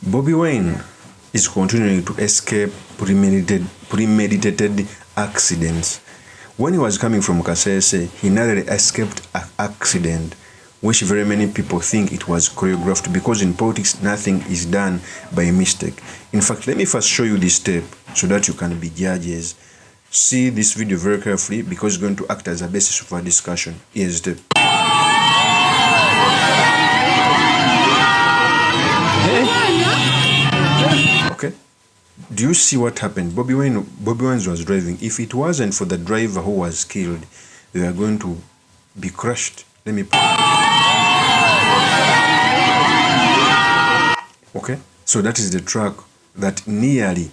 Bobi Wine is continuing to escape premeditated accidents. When he was coming from Kasese, he narrowly escaped an accident, which very many people think it was choreographed, because in politics, nothing is done by mistake. In fact, let me first show you this tape so that you can be judges. See this video very carefully because it's going to act as a basis for our discussion. Here's the tape. Okay. Do you see what happened? Bobi Wine was driving. If it wasn't for the driver who was killed, they were going to be crushed. Let me. Okay. So that is the truck that nearly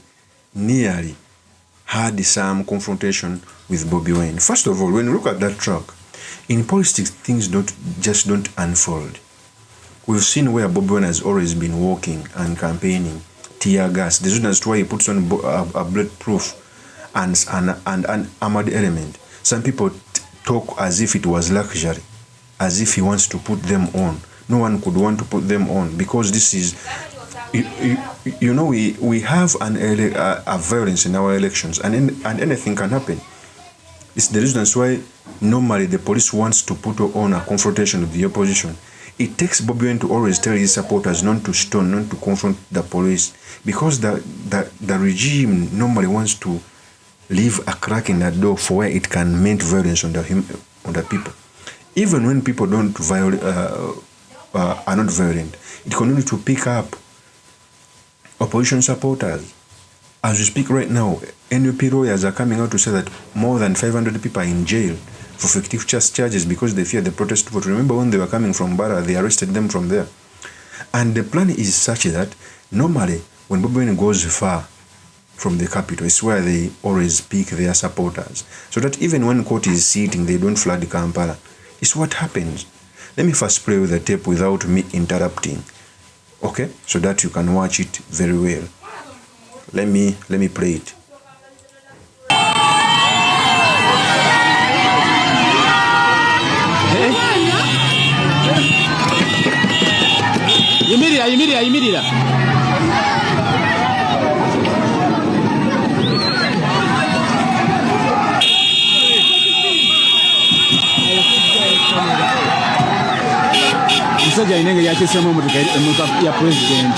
had some confrontation with Bobi Wine. First of all, when you look at that truck, in politics, things don't unfold. We've seen where Bobi Wine has always been walking and campaigning, tear gas. The reason as to why he puts on a bulletproof and an armored element. Some people talk as if it was luxury, as if he wants to put them on. No one could want to put them on because this is, you know, we have a violence in our elections, and anything can happen. It's the reason why normally the police wants to put on a confrontation with the opposition. It takes Bobi Wine to always tell his supporters not to stone, not to confront the police, because the regime normally wants to leave a crack in that door for where it can mount violence on the people. Even when people are not violent, it continues to pick up opposition supporters. As we speak right now, NUP lawyers are coming out to say that more than 500 people are in jail for fictitious charges because they fear the protest vote. Remember when they were coming from Bara, they arrested them from there. And the plan is such that normally when Bobi Wine goes far from the capital, it's where they always pick their supporters. So that even when court is sitting, they don't flood Kampala. It's what happens. Let me first play with the tape without me interrupting. Okay? So that you can watch it very well. Let me play it. Yimirira. Musajja inenge yakisema mu ya president.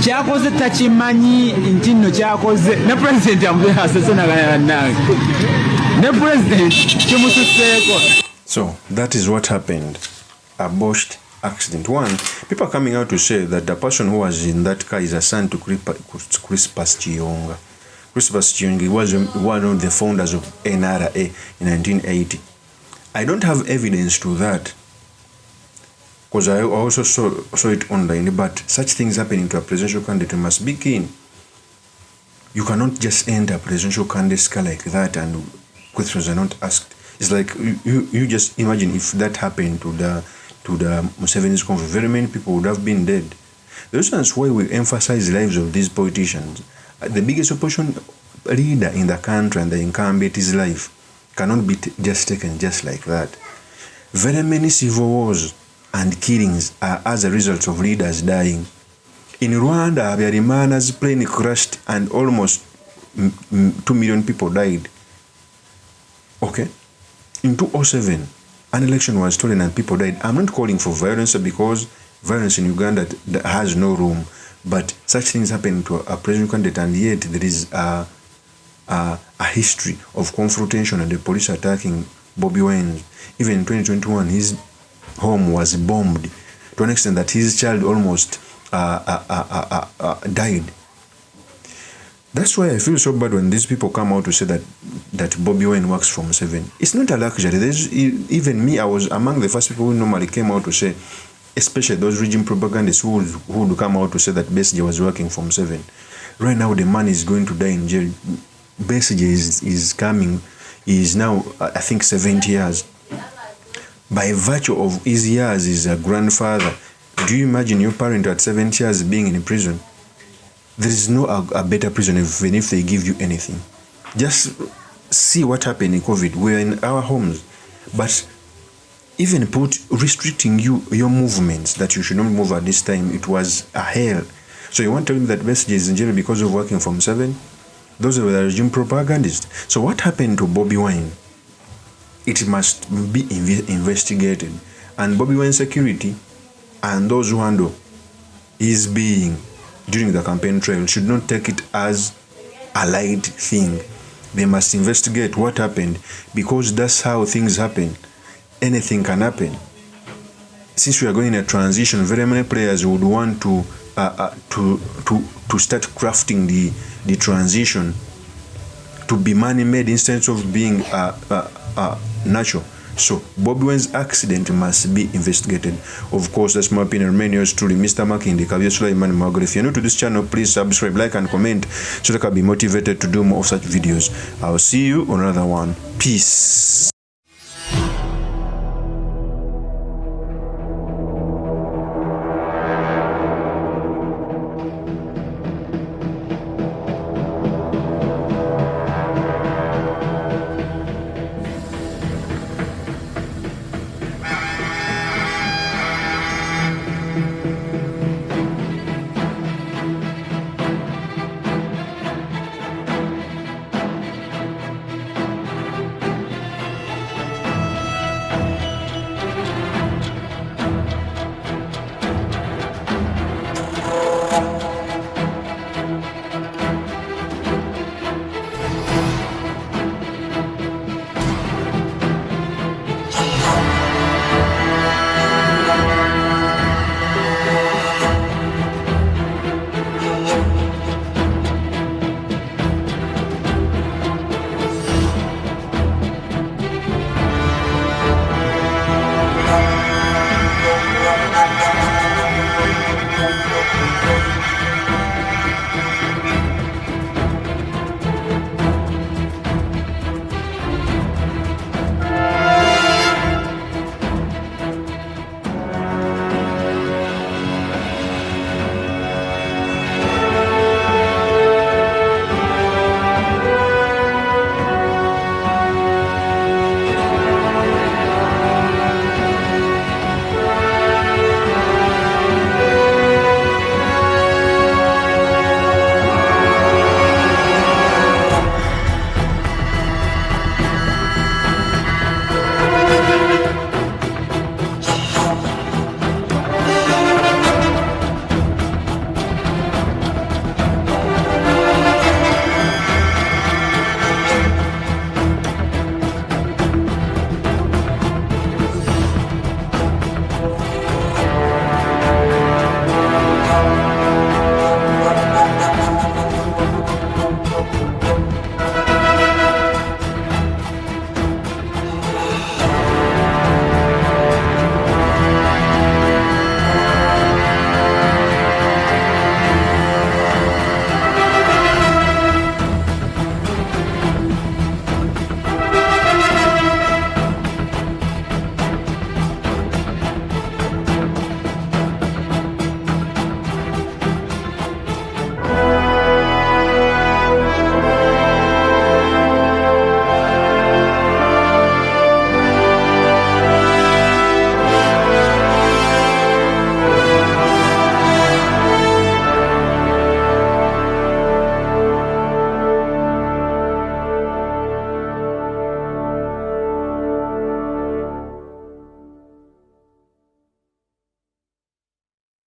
Kyakoze takimanyi nti nno kyakoze ne president amuasasena nawe ne president kimususeeko. So that is what happened. A botched accident. One, people are coming out to say that the person who was in that car is a son to Crispus Chiyonga. Crispus Chiyonga was one of the founders of NRA in 1980. I don't have evidence to that, because I also saw it online, but such things happening to a presidential candidate must be keen. You cannot just enter a presidential candidate's car like that and questions are not asked. It's like you just imagine if that happened to the Museveni's conference, very many people would have been dead. The reason why we emphasize the lives of these politicians, the biggest opposition leader in the country and the incumbent's life cannot be just taken just like that. Very many civil wars and killings are as a result of leaders dying. In Rwanda, Habyarimana's plane crashed and almost 2 million people died. Okay? In 2007, an election was stolen and people died. I'm not calling for violence because violence in Uganda has no room, but such things happen to a presidential candidate, and yet there is a history of confrontation and the police attacking Bobi Wine. Even in 2021, his home was bombed to an extent that his child almost died. That's why I feel so bad when these people come out to say that Bobi Wine works for Museveni. It's not a luxury. Even me, I was among the first people who normally came out to say, especially those regime propagandists who would come out to say that Besigye was working for Museveni. Right now, the man is going to die in jail. Besigye is now, I think, 70 years. By virtue of his years, he's a grandfather. Do you imagine your parent at 70 years being in prison? there is no a better prison even if they give you anything. Just see what happened in COVID. We're in our homes, but even restricting your movements, that you should not move at this time, it was a hell. So you want to tell me that Besigye is in jail because of working from 7? Those were the regime propagandists. So what happened to BOBI WINE? It must be investigated. And BOBI WINE security and those who handle his being during the campaign trail should not take it as a light thing. They must investigate what happened, because that's how things happen. Anything can happen. Since we are going in a transition, very many players would want to start crafting the transition to be money-made instead of being natural. So BOBI WINE's accident must be investigated. Of course, that's my opinion. Remain yours truly, Mr. Makindi, Kabir Sulaiman Magre. If you're new to this channel, please subscribe, like, and comment so that I can be motivated to do more of such videos. I'll see you on another one. Peace.